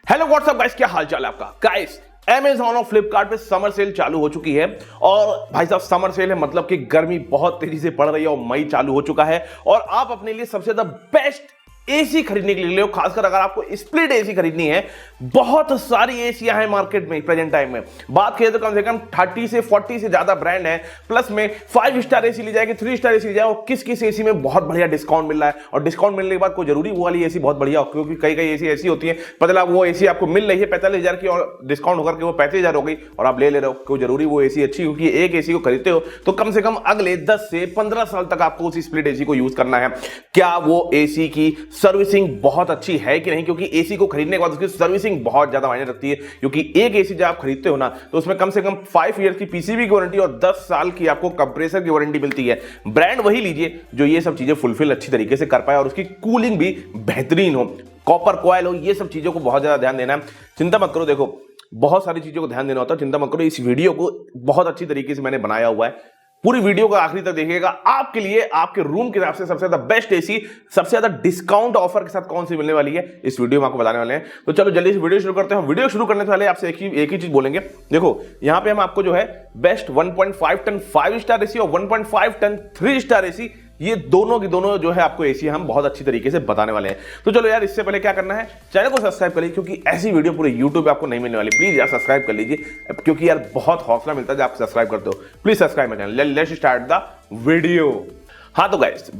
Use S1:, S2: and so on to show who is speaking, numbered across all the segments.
S1: Hello what's up guys, क्या हाल चाल है आपका। गाइस Amazon और फ्लिपकार्ट पे समर सेल चालू हो चुकी है और भाई साहब समर सेल है मतलब कि गर्मी बहुत तेजी से पड़ रही है और मई चालू हो चुका है और आप अपने लिए सबसे ज्यादा बेस्ट एसी खरीदने के लिए हो। खासकर अगर आपको स्प्लिट एसी खरीदनी है, बहुत सारी एसियां हैं मार्केट में प्रेजेंट टाइम में। बात करें तो कम से कम 30 से 40 से ज्यादा ब्रांड है, प्लस में 5 स्टार एसी ली जाएगी, 3 स्टार एसी ली जाए और किस किस एसी में बहुत बढ़िया डिस्काउंट मिल रहा है। और डिस्काउंट मिलने के बाद कोई जरूरी वो वाली एसी बहुत बढ़िया हो, क्योंकि कई कई एसी ऐसी होती है पता वो एसी आपको मिल रही है 45,000 की और डिस्काउंट होकर के वो 35,000 हो गई और आप ले रहे हो। कोई जरूरी वो एसी अच्छी, क्योंकि एक एसी को खरीदते हो तो कम से कम अगले 10 से 15 साल तक आपको उस स्प्लिट एसी को यूज करना है। क्या वो एसी की सर्विसिंग बहुत अच्छी है कि नहीं, क्योंकि एसी को खरीदने के बाद उसकी सर्विसिंग बहुत ज्यादा मायने रखती है। क्योंकि एक एसी जब आप खरीदते हो ना तो उसमें कम से कम 5 ईयर की पीसीबी की वारंटी और 10 साल की आपको कंप्रेसर की वारंटी मिलती है। ब्रांड वही लीजिए जो ये सब चीजें फुलफिल अच्छी तरीके से कर पाए और उसकी कूलिंग भी बेहतरीन हो, कॉपर कॉइल हो, ये सब चीजों को बहुत ज्यादा ध्यान देना है। चिंता मत करो, देखो बहुत सारी चीजों को ध्यान देना होता है, चिंता मत करो। इस वीडियो को बहुत अच्छी तरीके से मैंने बनाया हुआ है, पूरी वीडियो को आखिरी तक देखिएगा। आपके लिए आपके रूम के हिसाब से सबसे ज्यादा बेस्ट एसी सबसे ज्यादा डिस्काउंट ऑफर के साथ कौन सी मिलने वाली है इस वीडियो में आपको बताने वाले हैं। तो चलो जल्दी से वीडियो शुरू करते हैं। वीडियो शुरू करने से पहले आपसे एक ही चीज बोलेंगे। देखो यहां पे हम आपको जो है बेस्ट 1.5 टन 5 स्टार एसी और 1.5 टन 3 स्टार एसी, ये दोनों की दोनों जो है आपको एसी हम बहुत अच्छी तरीके से बताने वाले हैं। तो चलो यार, इससे पहले क्या करना है, चैनल को सब्सक्राइब कर लीजिए, क्योंकि ऐसी वीडियो पूरे यूट्यूब पे आपको नहीं मिलने वाली। प्लीज यार सब्सक्राइब कर लीजिए, क्योंकि यार बहुत हौसला मिलता है जब आप सब्सक्राइब करते हो। Please subscribe my channel. Let's start the video. हाँ तो गाइस,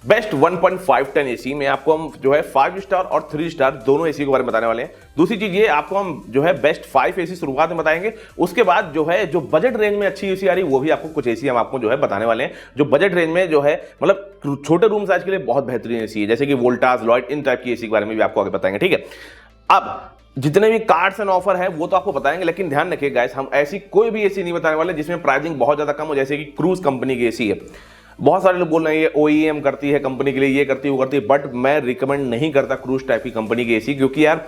S1: बेस्ट 1.5 टन एसी में आपको हम जो है 5 स्टार और 3 स्टार दोनों एसी के बारे में बताने वाले हैं। दूसरी चीज ये, आपको हम जो है बेस्ट 5 एसी शुरुआत में बताएंगे। उसके बाद जो है जो बजट रेंज में अच्छी एसी आ रही वो भी आपको कुछ एसी हम आपको जो है बताने वाले हैं, जो बजट रेंज में जो है मतलब छोटे रूम साइज के लिए बहुत बेहतरीन एसी है, जैसे कि वोल्टास, लॉयड, इन टाइप की एसी के बारे में भी आपको आगे बताएंगे। ठीक है, अब जितने भी कार्ड्स एंड ऑफर है वो तो आपको बताएंगे, लेकिन ध्यान रखिए गाइस, हम ऐसी कोई भी एसी नहीं बताने वाले जिसमें प्राइसिंग बहुत ज्यादा कम हो, जैसे कि क्रूज कंपनी की एसी है। बहुत सारे लोग बोल रहे हैं ये OEM करती है कंपनी के लिए, ये करती है वो करती है, बट मैं रिकमेंड नहीं करता क्रूज टाइप की कंपनी की एसी, क्योंकि यार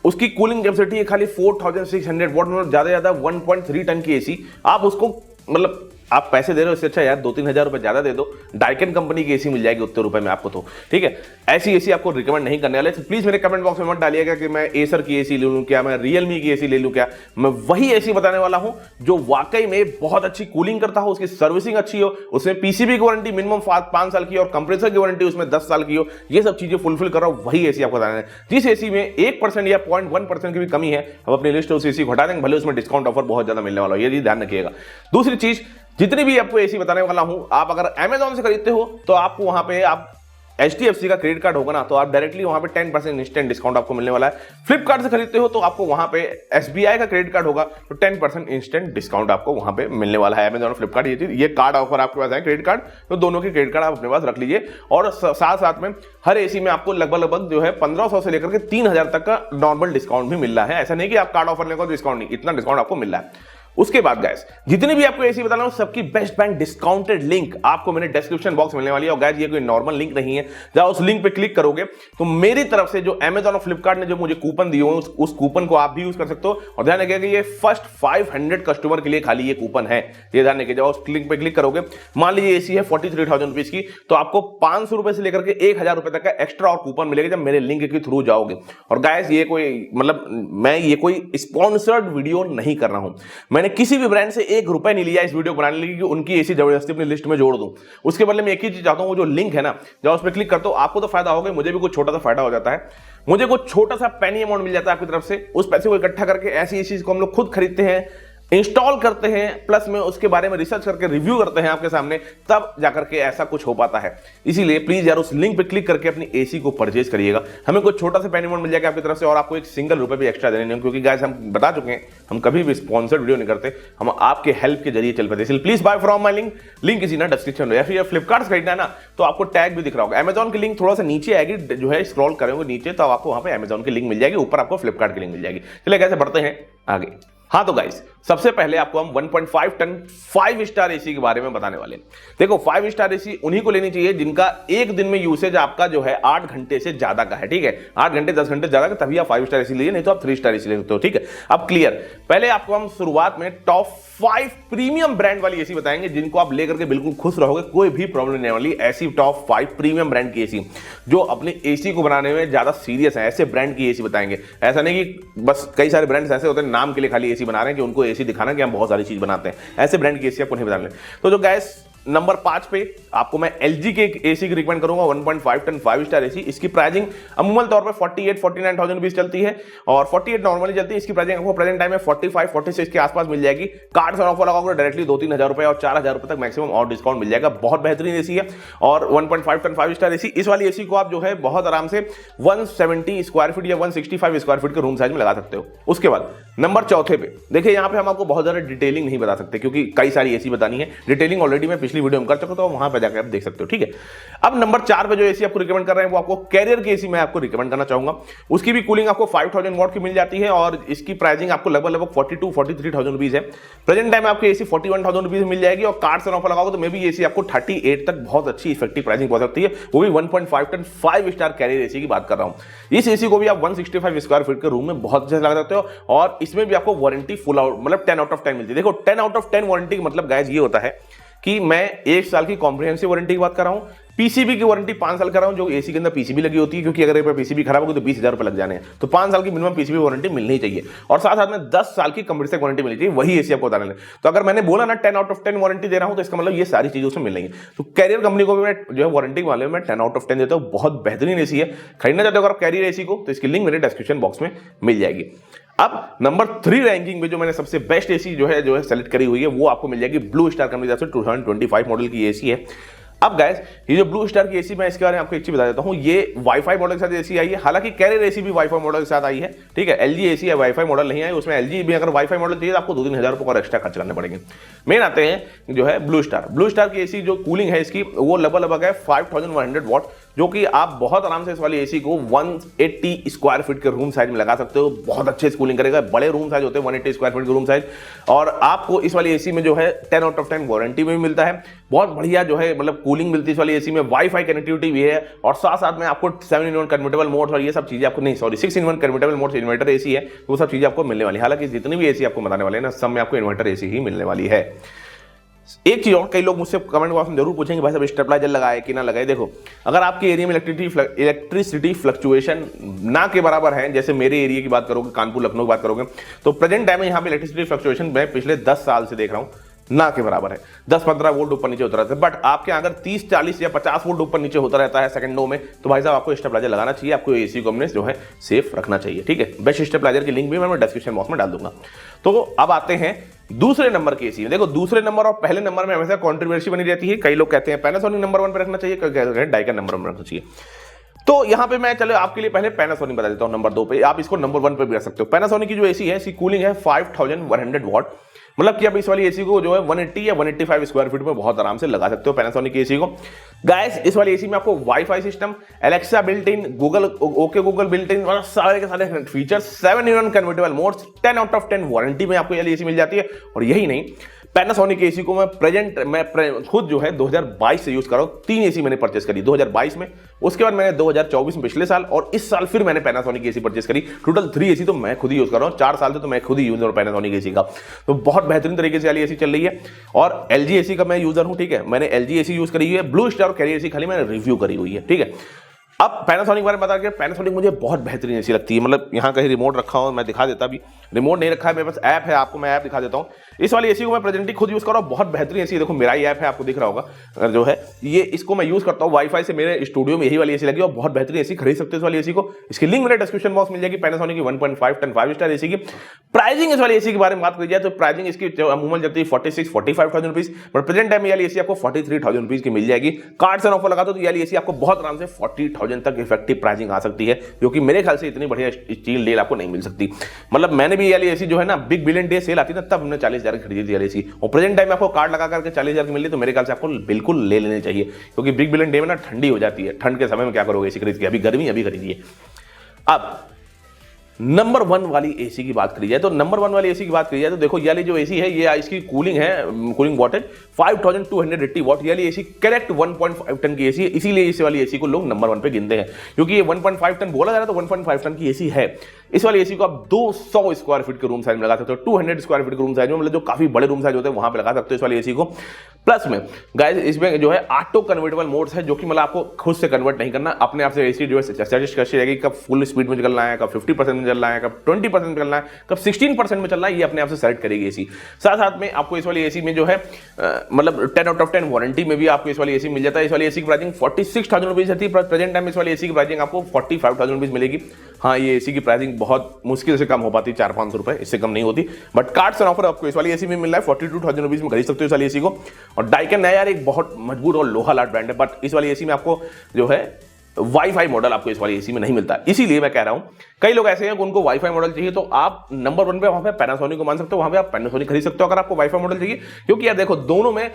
S1: उसकी कूलिंग कैपेसिटी है खाली 4600 वॉट, मतलब ज्यादा ज्यादा 1.3 टन की एसी। आप उसको मतलब आप पैसे दे रहे हो, इससे अच्छा यार 2-3 हजार रुपए ज्यादा दे दो, डाइकन कंपनी की एसी मिल जाएगी उतने रुपए में आपको। तो ठीक है, ऐसी एसी आपको रिकमेंड नहीं करने वाले। तो प्लीज मेरे कमेंट बॉक्स में मत डालिएगा कि मैं एसर की एसी ले लूं क्या, मैं रियलमी की एसी ले लूं क्या। मैं वही एसी बताने वाला हूं जो वाकई में बहुत अच्छी कूलिंग करता हो, उसकी सर्विसिंग अच्छी हो, उसमें पीसीबी की वारंटी मिनिमम 5 साल की और कंप्रेसर की वारंटी उसमें 10 साल की हो। ये सब चीजें फुलफिल कर रहा हूं, वही एसी आपको बताना है। जिस एसी में 1% या 0.1% की भी कमी है, हम अपनी लिस्ट उस एसी को हटा देंगे, भले उसमें डिस्काउंट ऑफर बहुत ज्यादा मिलने वाला हो, ये ध्यान रखिएगा। दूसरी चीज, जितनी भी आपको एसी बताने वाला हूं, आप अगर Amazon से खरीदते हो तो आपको वहां पे आप HDFC का क्रेडिट कार्ड होगा ना, तो आप डायरेक्टली वहां पे 10% इंस्टेंट डिस्काउंट आपको मिलने वाला है। फ्लिपकार्ट से खरीदते हो तो आपको वहां पे SBI का क्रेडिट कार्ड होगा, तो 10% इंस्टेंट डिस्काउंट आपको वहां पे मिलने वाला है। Amazon और फ्लिपकार्ट ये कार्ड ऑफर आपके पास है, क्रेडिट कार्ड, तो दोनों के क्रेडिट कार्ड आप अपने पास रख लीजिए। और साथ साथ में हर एसी में आपको लगभग जो है 1500 से लेकर के 3000 तक का नॉर्मल डिस्काउंट भी मिल रहा है। ऐसा नहीं कि आप कार्ड ऑफर लेकर डिस्काउंट नहीं, इतना डिस्काउंट आपको मिल रहा है। उसके बाद गाइस, जितनी भी आपको एसी बताना हो सबकी बेस्ट बैंक डिस्काउंटेड लिंक आपको मेरे डिस्क्रिप्शन बॉक्स मिलने वाली है। और गाइस ये कोई नॉर्मल लिंक नहीं है, जब उस लिंक पे क्लिक करोगे तो मेरी तरफ से जो Amazon और फ्लिपकार्ट ने जो मुझे कूपन दिए हो उस कूपन को आप भी यूज कर सकते हो। और ध्यान रखिएगा कि ये फर्स्ट 500 कस्टमर के लिए खाली ये कूपन है, ये ध्यान रखिए। जब उस लिंक पे क्लिक करोगे, मान लीजिए एसी है 43,000 रुपीज की, तो आपको 500 रुपए से लेकर के 1000 रुपए तक का एक्स्ट्रा और कूपन मिलेगा जब मेरे लिंक के थ्रू जाओगे। और गाइस ये कोई मतलब मैं ये कोई स्पॉन्सर्ड वीडियो नहीं कर रहा हूं, मैंने किसी भी ब्रांड से 1 रुपए नहीं लिया इस वीडियो बनाने के लिए कि उनकी एसी जबरदस्ती अपनी लिस्ट में जोड़ दूं। उसके बदले में एक ही चीज चाहता हूं, वो जो लिंक है ना, जब उस पर क्लिक करते हो आपको तो फायदा होगा, मुझे भी कुछ छोटा सा फायदा हो जाता है। मुझे कुछ छोटा सा पेनी अमाउंट मिल जाता है आपकी तरफ से, उस पैसे को इकट्ठा करके ऐसी एसी को हम लोग खुद खरीदते हैं, इंस्टॉल करते हैं, प्लस में उसके बारे में रिसर्च करके रिव्यू करते हैं आपके सामने, तब जाकर के ऐसा कुछ हो पाता है। इसीलिए प्लीज यार उस लिंक पे क्लिक करके अपनी एसी को परचेज करिएगा, हमें कुछ छोटा सा पेनी अमाउंट मिल जाएगा आपकी तरफ से और आपको 1 सिंगल रुपए भी एक्स्ट्रा देने नहीं, क्योंकि गाइस हम बता चुके हैं हम कभी भी स्पॉन्सर्ड वीडियो नहीं करते, हम आपके हेल्प के जरिए चल पाते। इसलिए please buy from my link इसी ना डिस्क्रिप्शन में, या फिर फ्लिपकार्ट से खरीदना है ना तो आपको टैग भी दिख रहा होगा। Amazon की लिंक थोड़ा सा नीचे आएगी, जो है स्क्रॉल करेंगे नीचे तो आपको वहां पे Amazon की लिंक मिल जाएगी, ऊपर आपको फ्लिपकार्ट की लिंक मिल जाएगी। चलिए कैसे बढ़ते हैं आगे। हाँ तो गाइस, सबसे पहले आपको हम 1.5 टन 5 स्टार एसी के बारे में बताने वाले हैं। देखो 5 स्टार एसी उन्हीं को लेनी चाहिए जिनका एक दिन में यूसेज आपका जो है 8 घंटे से ज्यादा का है, ठीक है। 8 घंटे 10 घंटे ज्यादा का, तभी आप 5 स्टार एसी लीजिए, नहीं तो आप 3 स्टार एसी ले सकते हो, ठीक है। अब क्लियर, पहले आपको हम शुरुआत में टॉप 5 प्रीमियम ब्रांड वाली एसी बताएंगे जिनको आप लेकर के बिल्कुल खुश रहोगे, कोई भी प्रॉब्लम नहीं वाली। ऐसी टॉप 5 प्रीमियम ब्रांड की एसी जो अपनी एसी को बनाने में ज्यादा सीरियस है, ऐसे ब्रांड की एसी बताएंगे। ऐसा नहीं कि बस कई सारे ब्रांड्स ऐसे होते हैं नाम के लिए खाली एसी बना रहे हैं कि उनको एसी दिखाना कि हम बहुत सारी चीज बनाते हैं, ऐसे ब्रांड की एसी आपको नहीं बताने। तो जो गैस नंबर 5 पे आपको मैं LG के एसी की रिकमेंड करूंगा, 1.5 टन 5 स्टार एसी। इसकी प्राइसिंग अमूमन तौर पे 48-49,000 रुपीज चलती है और 48 नॉर्मली चलती है। इसकी प्राइसिंग आपको प्रेजेंट टाइम में 45-46 के आसपास मिल जाएगी। कार्ड से ऑफर लगाओगे डायरेक्टली 2-3 हजार रुपए और 4 हजार रुपए तक मैक्सिमम और डिस्काउंट मिल जाएगा। बहुत बेहतरीन एसी है और 1.5 टन 5 स्टार एसी। इस वाली एसी को आप जो है बहुत आराम से 170 स्क्वायर फीट या 165 स्क्वायर फीट के रूम साइज में लगा सकते हो। उसके बाद नंबर 4 पे देखिए, यहाँ पे हम आपको बहुत ज्यादा डिटेलिंग नहीं बता सकते क्योंकि कई सारी एसी बतानी है। डिटेलिंग ऑलरेडी मैं पिछली वीडियो में कर चुका, तो वहां पे जाकर आप देख सकते हो, ठीक है। अब नंबर 4 पे जो एसी आपको रिकमेंड कर रहे हैं वो आपको कैरियर की एसी मैं आपको रिकमेंड करना चाहूंगा। उसकी भी कूलिंग आपको 5000 वॉट की मिल जाती है और इसकी प्राइसिंग आपको लगभग 42-43,000 रुपीज है। प्रेजेंट टाइम आपकी एसी 41,000 रुपीज मिल जाएगी और कार्ड से ऑफर लगाओगे तो मे भी एसी आपको 38 तक बहुत अच्छी इफेक्टिव प्राइसिंग पहुंच सकती है, वो भी 1.5 टन 5 स्टार कैरियर एसी की बात कर रहा हूं। इस एसी को भी आप 165 स्क्वायर फीट के रूम में बहुत अच्छे से लगा सकते हो और इसमें भी आपको वारंटी फुल आउट मतलब 10 आउट ऑफ 10 मिलती है। देखो 10 आउट ऑफ 10 वारंटी मतलब गाइस ये होता है कि मैं 1 साल की कॉम्प्रिहेंसिव वारंटी की बात कर रहा हूं, पीसीबी की वारंटी 5 साल कर रहा हूं, जो एसी के अंदर पीसीबी लगी होती है, क्योंकि अगर एक बार पीसीबी खराब होगी तो 20,000 रुपए लग जाने हैं, तो 5 साल की मिनिमम पीसीबी वारंटी मिलनी चाहिए और साथ साथ में 10 साल की कंप्रेसर वारंटी मिलनी चाहिए। वही एसी आपको बताने लगे। तो अगर मैंने बोला ना 10 आउट ऑफ 10 वारंटी दे रहा हूं तो इसका मतलब ये सारी चीजें उसमें मिलेंगी। तो कैरियर कंपनी को भी मैं जो है वारंटी वाले में 10 आउट ऑफ 10 देता हूं। बहुत बेहतरीन एसी है। खरीदना चाहते हो अगर आप कैरियर एसी को तो इसकी लिंक मेरे डिस्क्रिप्शन बॉक्स में मिल जाएगी। अब नंबर 3 रैंकिंग में जो मैंने सबसे बेस्ट एसी जो है सेलेक्ट करी हुई है वो आपको मिल जाएगी ब्लू स्टार कंपनी से 2025 मॉडल की एसी है। अब गाइस ये जो ब्लू स्टार की एसी मैं इसके बारे में आपको एक चीज बता देता हूं, ये वाईफाई मॉडल के साथ एसी आई है। हालांकि कैरियर एसी भी वाईफाई मॉडल के साथ आई है, ठीक है। LG एसी है, वाईफाई मॉडल नहीं आई। उसमें LG भी अगर वाईफाई मॉडल चाहिए तो आपको 2-3 हजार रुपए और एक्स्ट्रा खर्च करने पड़ेंगे। मेन आते हैं जो है ब्लू स्टार की एसी जो कूलिंग है इसकी वो लगभग है 5100 वॉट, जो कि आप बहुत आराम से इस वाली एसी को 180 स्क्वायर फीट के रूम साइज में लगा सकते हो। बहुत अच्छे से कूलिंग करेगा। बड़े रूम साइज होते हैं 180 स्क्वायर फीट के रूम साइज और आपको इस वाली एसी में जो है 10 आउट ऑफ 10 वारंटी में भी मिलता है। बहुत बढ़िया जो है मतलब कूलिंग मिलती है इस वाली एसी में। वाईफाई कनेक्टिविटी भी है और साथ साथ में आपको 7-in-1 कन्वर्टेबल मोड और ये सब चीजें आपको नहीं 6-in-1 कन्वर्टेबल मोड से इन्वर्टर एसी है, वो सब चीजें आपको मिलने वाली है। हालांकि जितनी भी एसी आपको बताने वाले हैं ना सब में आपको इन्वर्टर एसी ही मिलने वाली है। एक चीज और, कई लोग मुझसे कमेंट बॉक्स में जरूर पूछेंगे भाई साहब स्टेबलाइजर लगाए कि ना लगाए। देखो अगर आपके एरिया में इलेक्ट्रिसिटी फ्लक्चुएशन ना के बराबर है, जैसे मेरे एरिया की बात करोगे, कानपुर लखनऊ की बात करोगे, तो प्रेजेंट टाइम में यहाँ पे इलेक्ट्रिसिटी फ्लक्चुएशन मैं पिछले 10 साल से देख रहा हूँ ना के बराबर है। 10-15 वोल्ट ऊपर नीचे होता रहता है। बट आपके अगर 30-40 या 50 वोल्ट ऊपर नीचे होता रहता है सेकंडों में, तो भाई साहब आपको स्टेबलाइजर लगाना चाहिए। आपको एसी को जो है सेफ रखना चाहिए, ठीक है। बेस्ट स्टेबलाइजर की लिंक भी मैं डिस्क्रिप्शन बॉक्स में डाल दूंगा। तो अब आते हैं दूसरे नंबर की एसी में। देखो दूसरे नंबर और पहले नंबर में हमेशा कंट्रोवर्सी बनी रहती है। कई लोग कहते हैं पैनासोनिक नंबर 1 पे रखना चाहिए, कई कहते हैं डाइकन नंबर 1 पे रखना चाहिए। तो यहां पे मैं चलो आपके लिए पहले पैनासोनिक बता देता हूं नंबर 2 पे। आप इसको नंबर 1 पे भी रख सकते हो। पैनासोनिक की जो एसी है इसकी कूलिंग है 5100 वॉट, मतलब कि आप इस वाली एसी को जो है 180 या 185 स्क्वायर फीट में बहुत आराम से लगा सकते हो पैनासोनिक की एसी को। गाइस इस वाली एसी में आपको wifi system, Alexa built in, Google built in और सारे के सारे features, 7-in-1 convertible modes, 10 out of 10 warranty में आपको ये एसी मिल जाती है। और यही नहीं, पैनासोनिक एसी को मैं खुद जो है 2022 से यूज कर रहा हूं। 3 एसी मैंने परचेस करी 2022 में, उसके बाद मैंने 2024 में पिछले साल और इस साल फिर मैंने पैनासोनिक एसी परचेस करी। टोटल 3 एसी तो मैं खुद ही यूज कर रहा हूं। 4 साल से तो मैं खुद ही यूज कर रहा हूं पैनासोनिक एसी का। तो बहुत बेहतरीन तरीके से वाली एसी चल रही है। और LG एसी का मैं यूजर हूं, ठीक है। मैंने LG एसी यूज करी हुई है। ब्लू स्टार और कैरियर एसी खाली मैंने रिव्यू करी हुई है, ठीक है। अब पैनासोनिक बारे में बता के, पैनासोनिक मुझे बहुत बेहतरीन एसी लगती है। मतलब यहाँ कहीं रिमोट रखा हो, मैं दिखा देता भी, रिमोट नहीं रखा है मेरे पास, ऐप है, आपको मैं ऐप दिखा देता हूँ। इस वाली एसी को मैं प्रेजेंटली खुद यूज कर रहा हूँ। बहुत बेहतरीन एसी है। देखो मेरा ही ऐप है, आपको दिख रहा होगा जो है ये, इसको मैं यूज करता हूँ वाईफाई से। मेरे स्टूडियो में यही वाली एसी लगी और बहुत बेहतरीन एसी, खरीद सकते हो इस वाली एसी को। इसकी लिंक मेरे डिस्क्रिप्शन बॉक्स मिल जाएगी। पैनासोनिक की 1.5 टन 5 स्टार एसी की प्राइसिंग, इस वाली एसी के बारे में बात करी जाए तो प्राइसिंग इसकी अमूमन जाती है 46-45,000 रुपीज, बट प्रेजेंट टाइम में ये एसी आपको 43,000 रुपीज की मिल जाएगी। कार्ड से ऑफर लगाते हो तो ये एसी आपको बहुत आराम से 40,000 तक इफेक्टिव प्राइसिंग आ सकती है, जो कि मेरे ख्याल से इतनी बढ़िया स्टील डील आपको नहीं मिल सकती। मतलब मैंने भी ये एसी जो है ना, बिग बिलियन डे सेल आती है तब हमने 40,000 की खरीदी थी एसी, और प्रेजेंट टाइम में आपको कार्ड लगा करके 40,000 की मिल रही, तो मेरे ख्याल से आपको बिल्कुल ले लेने चाहिए। क्योंकि बिग बिलियन डे में ना ठंडी हो जाती है। ठंड के समय में क्या करोगे एसी खरीद के, अभी गर्मी अभी खरीदिए। अब नंबर 1 वाली एसी की बात करी जाए तो नंबर 1 वाली एसी की बात करी जाए तो देखो ये वाली जो एसी है ये इसकी कूलिंग वाटेज 5280 वॉट। ये वाली एसी करेक्ट 1.5 टन की एसी है, इसीलिए इस वाली एसी को लोग नंबर 1 पे गिनते हैं, क्योंकि ये 1.5 टन बोला जा रहा है तो 1.5 टन की एसी है। इस वाली एसी को आप 200 स्क्वायर फीट के रूम साइज में लगा सकते हो, 200 स्क्वायर फीट के रूम साइज में, मतलब जो काफी बड़े रूम साइज होते हैं वहां पे लगा सकते हो इस वाली एसी को। प्लस में गाइस इसमें जो है ऑटो कन्वर्टेबल मोड्स है, जो कि मतलब आपको खुद से कन्वर्ट नहीं करना, अपने आप से एसी जो है सजेस्ट करती रहेगी कब फुल स्पीड में चलना है, कब 50% में चलना है, कब 20% में चलना है, कब 16% में चलना है, ये अपने आप से सेलेक्ट करेगी एसी। साथ साथ में आपको इस वाली एसी में जो है मतलब 10 आउट ऑफ 10 वारंटी में भी आपको इस वाली एसी मिल जाता है। इस वाली एसी की प्राइसिंग 46,000 रुपीज रहती है, प्रेजेंट टाइम इस वाली एसी की प्राइसिंग आपको 45,000 रुपीज मिलेगी। हाँ, ये एसी की प्राइसिंग बहुत मुश्किल से कम हो पाती है, 400-500 रुपए, इससे कम नहीं होती, बट कार्ड्स एंड ऑफर आपको इस वाली एसी में मिल रहा है 42,000 रुपीज में खरीद सकते हो इस वाली एसी को। और डाइकन है यार एक बहुत मजबूत और लोहा लाट ब्रांड है, बट इस वाली एसी में आपको जो है वाईफाई मॉडल आपको इस वाली एसी में नहीं मिलता, इसीलिए मैं कह रहा हूं कई लोग ऐसे हैं कि उनको वाईफाई मॉडल चाहिए, तो आप नंबर 1 पे वहां पे पैनासोनिक को मान सकते हो, वहां पे आप पैनासोनिक खरीद सकते हो अगर आपको वाईफाई मॉडल चाहिए। क्योंकि यार देखो दोनों में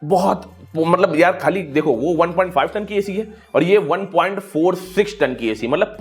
S1: बहुत मतलब यार खाली देखो वो 1.5 टन की एसी है और ये 1.46 टन की एसी, मतलब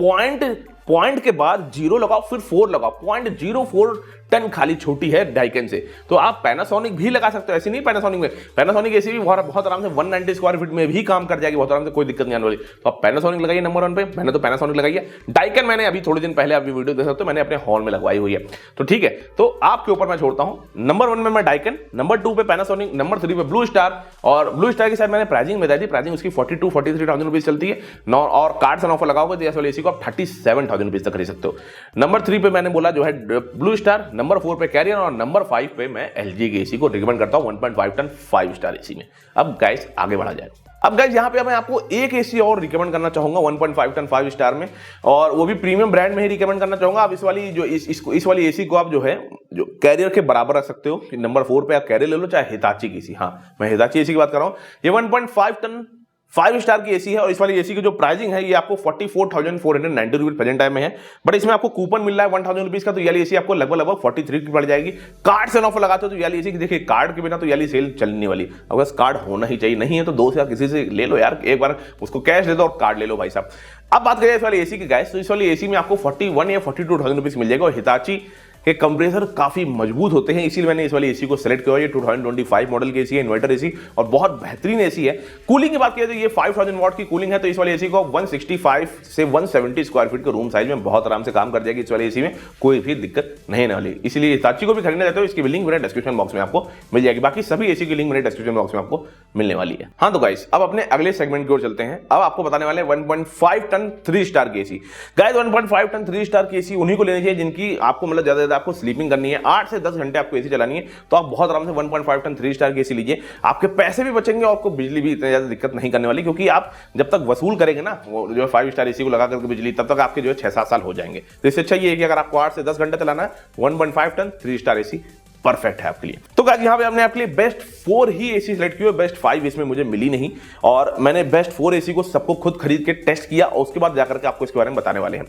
S1: पॉइंट के बाद 0 लगाओ फिर 4 लगाओ, 0.04 टन खाली छोटी है डाइकन से। तो आप पैनासोनिक भी लगा सकते हो, ऐसी नहीं पैनासोनिक में, पैनासोनिक एसी भी बहुत आराम से 190 स्क्वायर फीट में भी काम कर जाएगी बहुत आराम से, कोई दिक्कत नहीं आने वाली। तो आप पैनासोनिक लगाइए नंबर 1 पे, मैंने तो पैनासोनिक लगाई है। डाइकन मैंने अभी थोड़े दिन पहले अभी वीडियो देख सकते हो मैंने अपने हॉल में लगवाई हुई है, तो ठीक है। तो आपके ऊपर मैं छोड़ता हूं, नंबर 1 में मैं डाइकन, नंबर 2 पे पैनासोनिक, नंबर 3 पे ब्लू स्टार। और ब्लू स्टार के साथ मैंने प्राइसिंग बताई थी, प्राइसिंग उसकी 42-43,000 रुपीज चलती है और कार्ड्स एंड ऑफर लगाओगे तो इस वाली एसी को आप 37,000 रुपीज तक खरीद सकते हो। नंबर 3 पे मैंने बोला जो है ब्लू स्टार, नंबर 4 पे कैरियर और नंबर 5 पे मैं एलजी की एसी को रिकमेंड करता हूं 1.5 टन 5 स्टार एसी में। अब गाइस आगे बढ़ा जाए। अब गाइस यहां पे मैं आपको एक एसी और रिकमेंड करना चाहूंगा 1.5 टन 5 स्टार में, और वो भी प्रीमियम ब्रांड में ही रिकमेंड करना चाहूंगा। आप इस वाली जो इस वाली एसी को आप जो है जो कैरियर के बराबर रख सकते हो, नंबर 4 पे आप कैरियर ले लो चाहे हिताची की एसी। हाँ, मैं हिताची एसी की बात कर रहा हूं। ये 1.5 टन 5 स्टार की एसी है और इस वाली एसी की जो प्राइसिंग है ये आपको 44,490 रुपीज प्रेजेंट टाइम में है, बट इसमें आपको कूपन मिल रहा है 1,000 रुपीज का, तो ये वाली एसी आपको लगभग 43 की पड़ जाएगी। कार्ड से ऑफर लगाते हो तो ये वाली एसी की देखिए कार्ड के बिना तो ये वाली सेल चलने वाली, अगर कार्ड होना ही चाहिए, नहीं है तो दोस्त या किसी से ले लो यार, एक बार उसको कैश दे दो और कार्ड ले लो भाई साहब। अब बात करें इस वाली एसी की गाइस, तो इस वाली एसी में आपको 41 या 42,000 रुपीज मिल जाएगा और हिताची के कंप्रेसर काफी मजबूत होते हैं, इसीलिए मैंने इस वाली एसी को सेलेक्ट किया। ये 2025 मॉडल की एसी है, इन्वर्टर एसी और बहुत बेहतरीन एसी है। कूलिंग की बात करें तो ये 5000 वॉट की कूलिंग है, तो इस वाली एसी को 165 से 170 स्क्वायर फीट के रूम साइज में बहुत आराम से काम कर जाएगी। इस वाली एसी में कोई भी दिक्कत नहीं आने वाली, इसीलिए हिताची को भी खरीदना चाहते हो इसकी लिंक मेरे डिस्क्रिप्शन बॉक्स में आपको मिल जाएगी। बाकी सभी एसी की लिंक मेरे डिस्क्रिप्शन बॉक्स में आपको मिलने वाली है। हाँ तो गाइस अब अपने अगले सेगमेंट की ओर चलते हैं। अब आपको बताने वाले 1.5 टन 3 स्टार की एसी। गाइस 1.5 टन 3 स्टार की एसी उन्हीं को लेनी चाहिए जिनकी आपको मतलब ज्यादा आपको स्लीपिंग करनी है, 8 से 10 घंटे आपको एसी चलानी है, तो आप बहुत आराम से 1.5 टन 3 स्टार की एसी लीजिए। आपके पैसे भी बचेंगे और आपको बिजली भी इतनी ज्यादा दिक्कत नहीं करने वाली, क्योंकि आप जब तक वसूल करेंगे ना वो जो 5 स्टार एसी को लगा करके बिजली, तब तक आपके जो है 6-7 साल हो जाएंगे। तो इससे अच्छा ये है कि अगर आपको 8 से 10 घंटे चलाना है 1.5 टन 3 स्टार एसी परफेक्ट है आपके लिए। तो गाइस यहां पे हमने आपके लिए बेस्ट 4 ही एसी सिलेक्ट किए, बेस्ट 5 इसमें मुझे मिली नहीं, और मैंने बेस्ट 4 एसी को सबको खुद खरीद के टेस्ट किया और उसके बाद जाकर के आपको इसके बारे में बताने वाले हैं।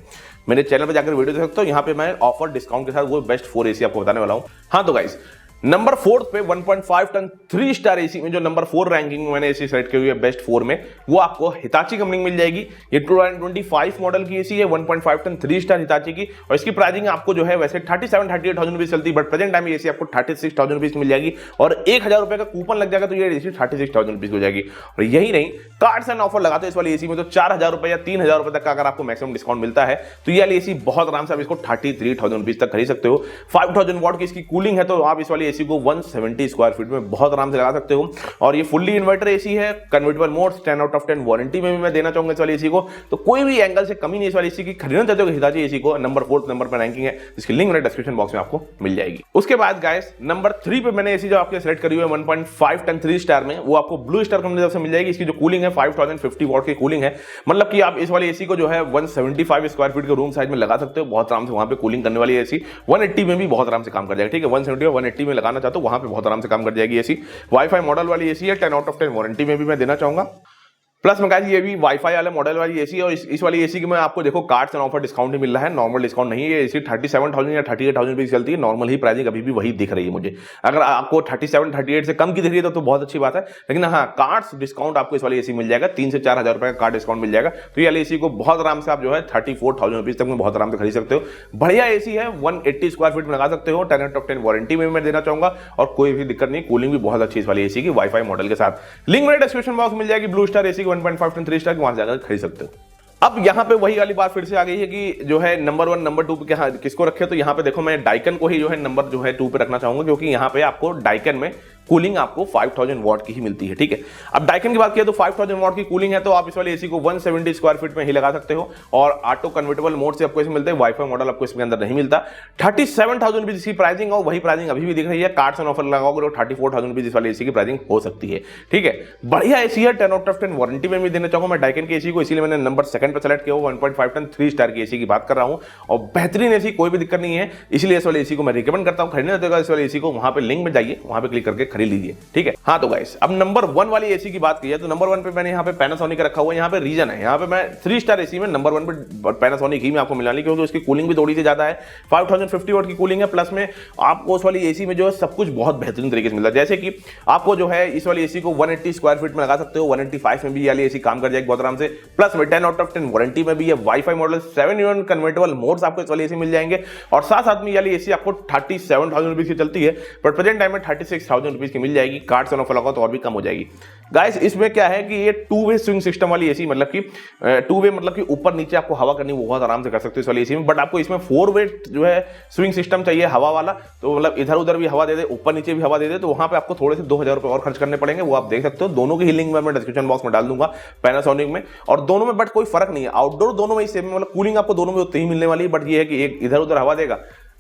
S1: मेरे चैनल पे जाकर वीडियो देख सकते हो, यहां पे मैं ऑफर डिस्काउंट के साथ वो बेस्ट 4 एसी आपको बताने वाला हूं। हाँ तो गाइस नंबर 4 पे 1.5 टन 3 स्टार एसी में जो नंबर 4 रैंकिंग में मैंने एसी सेलेक्ट की हुई है बेस्ट 4 में, वो आपको हिताची कंपनी मिल जाएगी। ये 2025 मॉडल की एसी है, 1.5 टन 3 स्टार हिताची की, और इसकी प्राइसिंग आपको जो है वैसे 37-38,000 रुपीज चलती है, बट प्रेजेंट टाइम एसी आपको 36,000 रुपीज मिल जाएगी और 1,000 रुपए का कूपन लग जाएगा तो ये एसी 36,000 रुपीज हो जाएगी। और यही नहीं, कार्ड्स एंड ऑफर लगाते हैं इस वाली एसी में तो 4,000 रुपए या 3,000 रुपए तक का अगर आपको मैक्सिमम डिस्काउंट मिलता है तो ये वाली एसी बहुत आराम से आप इसको 33,000 रुपीज तक खरीद सकते हो। 5,000 वॉट की इसकी कूलिंग है, तो आप इस वाली एसी को 170 स्क्वायर फीट में बहुत आराम से लगा सकते हो। और ये फुल्ली इन्वर्टर एसी है, convertible modes, 10 out of 10 warranty में भी मैं देना चाहूंगा इस वाली एसी को। तो कोई भी एंगल से कमी नहीं इस वाली एसी की, खरीदना चाहते हो हिताची एसी को, नंबर 4 नंबर पर रैंकिंग है, इसकी लिंक मेरे डिस्क्रिप्शन बॉक्स में आपको मिल जाएगी। उसके बाद गाइस नंबर 3 पे मैंने एसी जो आपके सेलेक्ट करी हुई है 1.5 टन 3 स्टार में, वो आपको ब्लू स्टार कंपनी से मिल जाएगी। इसकी जो कूलिंग है 5050 वॉट की कूलिंग है, मतलब कि आप इस वाली एसी को जो है 175 स्क्वायर फीट के रूम साइज में लगा सकते हो, बहुत आराम से वहां पे कूलिंग करने वाली एसी 180 में भी बहुत आराम से काम कर जाएगी। ठीक है, 170 और 180 में लगाना चाहते हो वहां पे बहुत आराम से काम कर जाएगी एसी। वाईफाई मॉडल वाली एसी है, 10 आउट ऑफ 10 वारंटी में भी मैं देना चाहूंगा। प्लस में गाइस ये भी वाईफाई वाले मॉडल वाली एसी है और इस वाली एसी की मैं आपको देखो कार्ड्स एंड ऑफर डिस्काउंट ही मिल रहा है, नॉर्मल डिस्काउंट नहीं है। ये एसी 37,000 या 38,000 रुपये की चलती है, नॉर्मल ही प्राइसिंग अभी भी वही दिख रही है मुझे। अगर आपको 37 38 से कम की दिख रही है तो बहुत अच्छी बात है, लेकिन हाँ कार्ड्स डिस्काउंट आपको इस वाली एसी मिल जाएगा, 3 से 4 हजार रुपए का कार्ड डिस्काउंट मिल जाएगा। तो ये वाली एसी को बहुत आराम से आप जो है 34,000 रुपीज तक में बहुत आराम से खरीद सकते हो। बढ़िया एसी है, 180 स्क्वायर फीट में लगा सकते हो, 10 आउट ऑफ 10 वारंटी में मैं देना चाहूंगा और कोई भी दिक्कत नहीं, कूलिंग भी बहुत अच्छी इस वाली एसी की वाईफाई मॉडल के साथ। लिंक मेरे डिस्क्रिप्शन बॉक्स मिल जाएगी, ब्लू स्टार एसी की 1.5 टन 3 स्टार की, वहां से जाकर खरीद सकते हो। अब यहाँ पे वही वाली बात फिर से आ गई है कि जो है नंबर 1 नंबर 2 पे किसको रखे, तो यहाँ पे देखो मैं डाइकन को ही जो है नंबर जो है 2 पे रखना चाहूंगा, क्योंकि यहाँ पे आपको डाइकन में कूलिंग आपको 5000 वॉट की ही मिलती है। ठीक है, अब डाइकन की बात किया तो 5000 वॉट की कूलिंग है, तो आप इस वाली एसी को 170 स्क्वायर फीट में ही लगा सकते हो और ऑटो कन्वर्टेबल मोड से आपको इसमें मिलता है, वाईफाई मॉडल आपको इसके अंदर नहीं मिलता। 37,000 रुपीज इसकी प्राइसिंग और वही प्राइसिंग अभी भी दिख रही है, कार्ड्स एंड ऑफर लगाओगे तो 34,000 रुपीज इस वाली एसी की प्राइसिंग हो सकती है। ठीक है, बढ़िया एसी है, 10 आउट ऑफ 10 वारंटी में भी देना चाहूंगा मैं डाइकन की एसी को, इसलिए मैंने नंबर 2 पे सेलेक्ट किया, 1.5 टन 3 स्टार की एसी की बात कर रहा हूं और बेहतरीन एसी, कोई भी दिक्कत नहीं है, इसलिए इस वाली एसी को मैं रिकमेंड करता हूं। खरीदने देगा इस वाली एसी को, वहां पे लिंक में जाइए, वहां पे क्लिक करके खरीद लीजिए। ठीक है, हाँ तो गाइस अब नंबर 1 वाली एसी की बात की है तो नंबर 1 पे मैंने यहाँ पे पैनासोनिक का रखा हुआ है। यहाँ पे रीजन है, यहाँ पे मैं 3 स्टार एसी में नंबर 1 पे पैनासोनिक ही में आपको मिलानी, क्योंकि उसकी कूलिंग भी थोड़ी सी ज्यादा है, 5050 वॉट की कूलिंग है, प्लस में आपको उस वाली एसी में जो है सब कुछ बहुत बेहतरीन तरीके से मिलता है। जैसे कि आपको जो है इस वाली एसी को 180 स्क्वायर फीट में लगा सकते हो, 185 में भी वाली एसी काम कर जाएगी बहुत आराम से, प्लस में 10 आउट ऑफ 10 वारंटी में भी है, वाईफाई मॉडल 7 कन्वर्टेबल मोड्स आपको इस वाली एसी मिल जाएंगे और साथ में वाली एसी आपको 37,000 रुपीज की चलती है, बट प्रेजेंट टाइम में 36,000 रुपीज की मिल जाएगी, कार्ड्स एंड ऑफर लगाओ तो और भी कम हो जाएगी। गाइस इसमें क्या है कि ये 2 वे स्विंग सिस्टम वाली एसी, मतलब कि 2 वे मतलब कि ऊपर नीचे आपको हवा करनी वो बहुत आराम से कर सकते हो इस वाली एसी में, बट आपको इसमें 4 वे जो है स्विंग सिस्टम चाहिए हवा वाला, तो मतलब इधर उधर भी हवा दे दे, ऊपर नीचे भी हवा दे दे, तो वहां पे आपको थोड़े से 2,000 रुपए और खर्च करने पड़ेंगे, वो आप देख सकते हो। दोनों की ही लिंक मैं डिस्क्रिप्शन बॉक्स में डाल दूंगा, पैनासोनिक में और दोनों में, बट कोई फर्क नहीं है, आउटडोर दोनों में सेम, मतलब कूलिंग आपको दोनों में उतनी ही मिलने वाली है, बट ये है कि एक इधर उधर हवा देगा,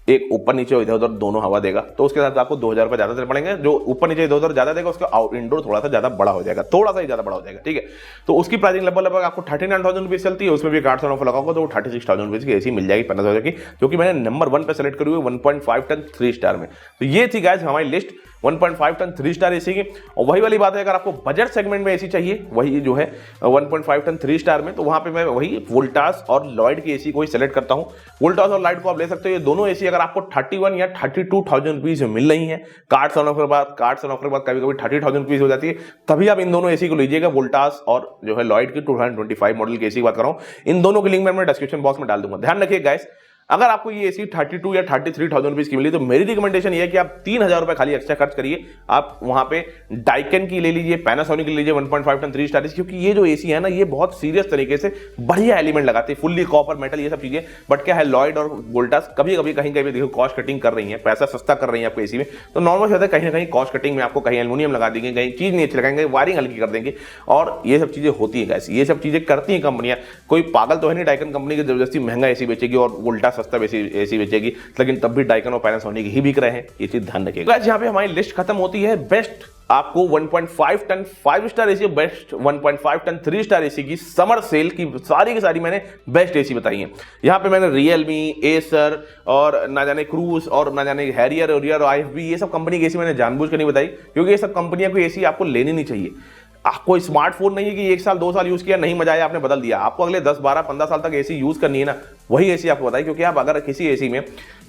S1: एक ऊपर नीचे इधर उधर दोनों हवा देगा, तो उसके साथ आपको 2,000 रुपए ज्यादा देने पड़ेंगे। जो ऊपर नीचे इधर उधर ज्यादा देगा उसका इंडोर थोड़ा सा ज्यादा बड़ा हो जाएगा, थोड़ा सा ही ज्यादा बड़ा हो जाएगा। ठीक है, तो उसकी प्राइसिंग लगभग आपको 39,000 रुपीज चलती है, उसमें भी कार्ड्स एंड ऑफर लगाओगे तो 36,000 रुपीज की एसी मिल जाएगी 15,000 की, जो कि मैंने नंबर 1 पे सेलेक्ट करी हुई 1.5 टन 3 स्टार में। तो ये थी गाइस हमारी लिस्ट 1.5 टन 3 स्टार एसी की। और वही वाली बात है, अगर आपको बजट सेगमेंट में एसी चाहिए, वही जो है 1.5 टन 3 स्टार में, तो वहां पे मैं वही वोल्टास और लॉयड की एसी को ही सेलेक्ट करता हूं। वोल्टास और लॉयड को आप ले सकते हो, ये दोनों एसी अगर आपको 31 या 32,000 रुपीज में मिल रही है, कार्ड्स एंड ऑफर के बाद कभी कभी 30,000 रुपीज हो जाती है, तभी आप इन दोनों एसी को लीजिएगा। वोल्टास और जो है लॉयड की 2025 मॉडल की एसी की बात कर रहा हूं, इन दोनों की लिंक मैं डिस्क्रिप्शन बॉक्स में डाल दूंगा। ध्यान रखिए गाइस, अगर आपको ये एसी 32 या 33,000 रुपीज की मिली तो मेरी रिकमेंडेशन ये है कि आप 3,000 रुपए खाली एक्स्ट्रा खर्च करिए, आप वहां पे डाइकन की ले लीजिए, पैनासोनिक की लीजिए 1.5 टन 3 स्टार, क्योंकि ये जो एसी है ना ये बहुत सीरियस तरीके से बढ़िया एलिमेंट लगाते हैं, फुल्ली कॉपर मेटल ये सब चीजें। बट क्या है, लॉयड और वोल्टास कभी कभी कहीं देखो कॉस्ट कटिंग कर रही है, पैसा सस्ता कर रही है आपको एसी में, तो नॉर्मल होता है कहीं ना कहीं कॉस्ट कटिंग में आपको कहीं एल्यूमिनियम लगा देंगे, कहीं चीज नहीं अच्छी लगाएंगे, वायरिंग हल्की कर देंगे, और ये सब चीजें होती है। ये सब चीजें करती है कंपनियां, कोई पागल तो है नहीं डाइकन कंपनी की जबरदस्ती महंगा एसी बेचेगी और वोल्टास सस्ता एसी बेचेगी, लेकिन तब भी डाइकन और पैनासोनिक ही बिक रहे हैं, ये चीज ध्यान रखिएगा। यहाँ पे हमारी लिस्ट खत्म होती है बेस्ट आपको 1.5 ton 5 star AC, best 1.5 ton 3 star AC की समर सेल की सारी की सारी मैंने बेस्ट एसी बताई है। यहाँ पे मैंने रियलमी, एसर और ना जाने क्रूज और ना जाने हैरियर और IFB, ये सब कंपनी की एसी मैंने जानबूझ कर नहीं बताई, क्योंकि ये सब कंपनियों की एसी आपको लेनी नहीं चाहिए। कोई स्मार्टफोन नहीं है कि 1 साल 2 साल यूज किया, नहीं मजा आया आपने बदल दिया, आपको अगले 10 12 15 साल तक एसी यूज करनी है ना, वही एसी आपको बताइए। क्योंकि आप अगर किसी एसी में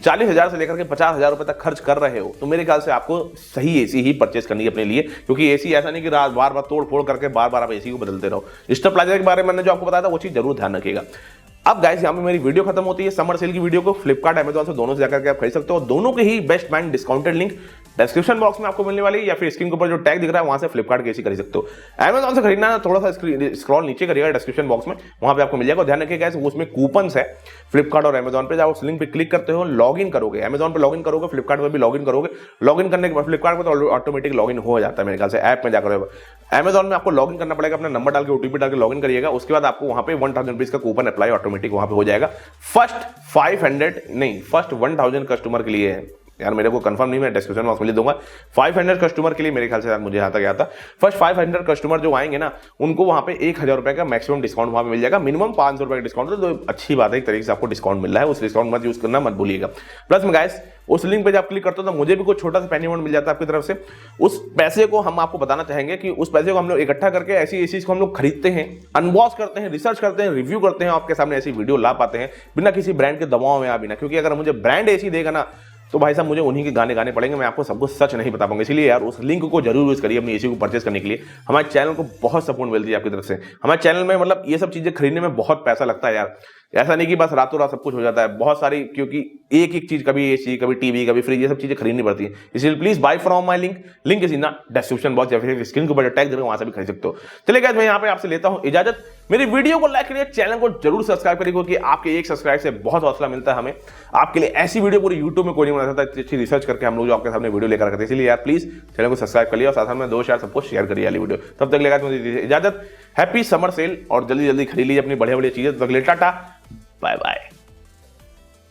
S1: 40,000 से लेकर के 50,000 रुपए तक खर्च कर रहे हो, तो मेरे ख्याल से आपको सही एसी ही परचेस करनी है अपने लिए, क्योंकि एसी ऐसा नहीं कि रात बार बार तोड़ फोड़ करके बार बार आप एसी को बदलते रहो। स्टेबलाइजर के बारे में मैंने जो आपको बताया था वो चीज जरूर ध्यान रखिएगा। अब गाइस यहाँ पे मेरी वीडियो खत्म होती है, समर सेल की वीडियो को फ्लिपकार्ट अमेजॉन से दोनों से जाकर के आप खरीद सकते हो। दोनों के ही best and discounted link description box में आपको मिलने वाली है, या फिर स्क्रीन के ऊपर जो टैग दिख रहा है वहां से फ्लिपकार्ट की एसी खरीद सकते हो। अमेजॉन से खरीदना थोड़ा सा स्क्रॉल नीचे करिएगा डिस्क्रिप्शन बॉक्स में, वहां पे आपको मिल जाएगा। ध्यान रखिएगा उसमें कूपन्स है फ्लिपकार्ट और अमेजॉन पे, जब उस लिंक पे क्लिक करते हो लॉग इन करोगे, अमेजॉन पे लॉग इन करोगे, फ्लिपकार्ट पर भी लॉग इन करोगे, लॉग इन करने के बाद फ्लिपकार्ट पर तो ऑटोमेटिक लॉग इन हो जाता है मेरे ख्याल से, ऐप में जाकर। अमेजॉन में आपको लॉग इन करना पड़ेगा, अपना नंबर डाल के ओटीपी डाल के लॉग इन करिएगा, उसके बाद आपको वहां पे 1,000 रुपीज का कूपन अप्लाई ऑटोमेटिक वहां पे हो जाएगा। फर्स्ट 1,000 कस्टमर के लिए है यार, मेरे को कंफर्म नहीं, मैं डिस्क्रिप्शन बॉक्स में लिख दूंगा। 500 कस्टमर के लिए मेरे ख्याल से मुझे यहाँ तक गया था। फर्स्ट 500 कस्टमर जो आएंगे ना, उनको वहां पे 1,000 रुपए का मैक्सिमम डिस्काउंट वहां पे मिल जाएगा, मिनिमम 500 रुपए का डिस्काउंट है, तो अच्छी बात है, एक तरीके से आपको डिस्काउंट मिल रहा है, उस डिस्काउंट मत यूज करना मत भूलिएगा। प्लस में गाइस उस लिंक पे जब क्लिक करते हो तो मुझे भी कुछ छोटा सा पेनी अमाउंट मिल जाता है आपकी तरफ से। उस पैसे को हम आपको बताना चाहेंगे कि उस पैसे को हम लोग इकट्ठा करके ऐसी चीज को हम लोग खरीदते हैं, अनबॉक्स करते हैं, रिसर्च करते हैं, रिव्यू करते हैं, आपके सामने ऐसी वीडियो ला पाते हैं बिना किसी ब्रांड के दबाव में, बिना, क्योंकि अगर मुझे ब्रांड ऐसी देगा ना तो भाई साहब मुझे उन्हीं के गाने गाने पड़ेंगे, मैं आपको सब कुछ सच नहीं बता पाऊंगा। इसलिए यार उस लिंक को जरूर यूज करिए अपनी एसी को परचेस करने के लिए। हमारे चैनल को बहुत सपोर्ट मिलती है आपकी तरफ से। हमारे चैनल में मतलब ये सब चीजें खरीदने में बहुत पैसा लगता है यार, ऐसा नहीं कि बस रातों रात सब कुछ हो जाता है, बहुत सारी, क्योंकि एक एक चीज, कभी एसी, कभी टीवी, कभी फ्रिज, ये सब चीजें खरीदनी पड़ती है। इसलिए please buy from my link is in the description box या फिर स्क्रीन के ऊपर टैग देकर वहां से भी खरीद सकते हो। चलिए गाइस, मैं यहाँ पे आपसे लेता हूँ इजाजत। मेरी वीडियो को लाइक करिए, चैनल को जरूर सब्सक्राइब करिए, क्योंकि आपके एक सब्सक्राइब से बहुत हौसला मिलता है हमें। आपके लिए ऐसी वीडियो पूरी यूट्यूब में कोई नहीं बना सकता, अच्छी रिसर्च करके हम लोग जो आपके सामने वीडियो लेकर आते हैं। इसलिए यार प्लीज चैनल को सब्सक्राइब करिए और साथ में दोस्त यार सबको शेयर करिए वाली वीडियो। तब तक लेगा मुझे इजाजत, हैप्पी समर सेल और जल्दी जल्दी खरीद लीजिए अपनी बढ़िया बढ़िया चीजें। तब तक ले टाटा, बाय बाय।